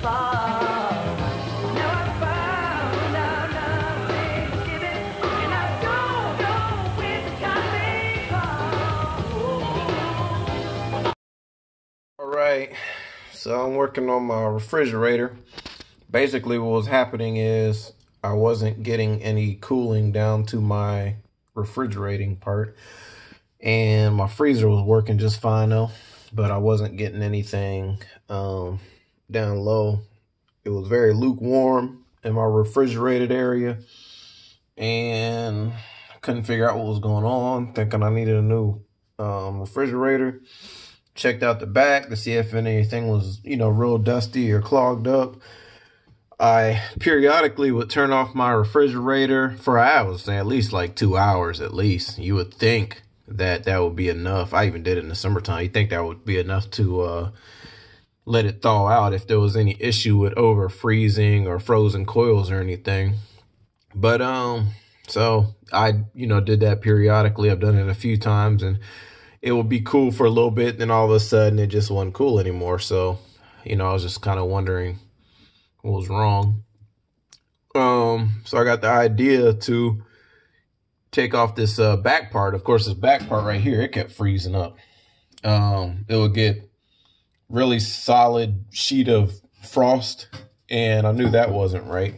All right, so I'm working on my refrigerator. Basically what was happening is I wasn't getting any cooling down to my refrigerating part, and my freezer was working just fine though, but I wasn't getting anything down low. It was very lukewarm in my refrigerated area, and I couldn't figure out what was going on, thinking I needed a new refrigerator. Checked out the back to see if anything was, real dusty or clogged up. I periodically would turn off my refrigerator for, I would say, at least like 2 hours at least. You would think that that would be enough. I even did it in the summertime. You think that would be enough to let it thaw out if there was any issue with over freezing or frozen coils or anything. But so I did that periodically. I've done it a few times, and it would be cool for a little bit, then all of a sudden it just wasn't cool anymore. So I was just kind of wondering what was wrong. So I got the idea to take off this back part. Of course, this back part right here, it kept freezing up. It would get really solid sheet of frost, and I knew that wasn't right.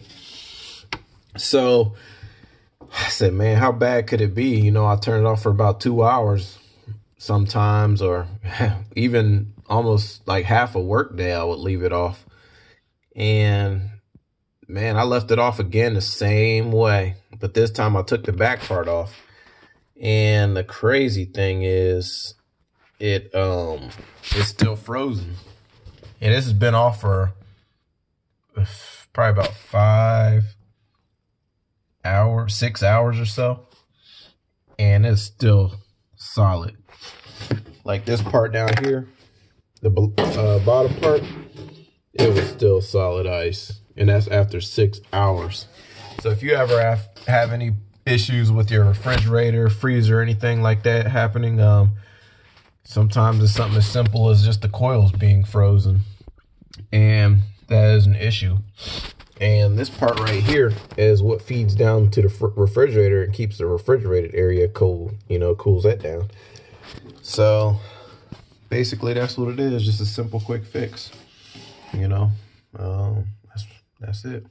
So I said, man, how bad could it be? I turned it off for about 2 hours sometimes, or even almost like half a work day I would leave it off. And man, I left it off again the same way, but this time I took the back part off. And the crazy thing is it's still frozen. And this has been off for probably about 6 hours or so, and it's still solid. Like this part down here, the bottom part, it was still solid ice, and that's after 6 hours. So if you ever have any issues with your refrigerator, freezer, anything like that happening, sometimes it's something as simple as just the coils being frozen, and that is an issue. And this part right here is what feeds down to the refrigerator and keeps the refrigerated area cold, cools that down. So basically that's what it is, just a simple quick fix, that's it.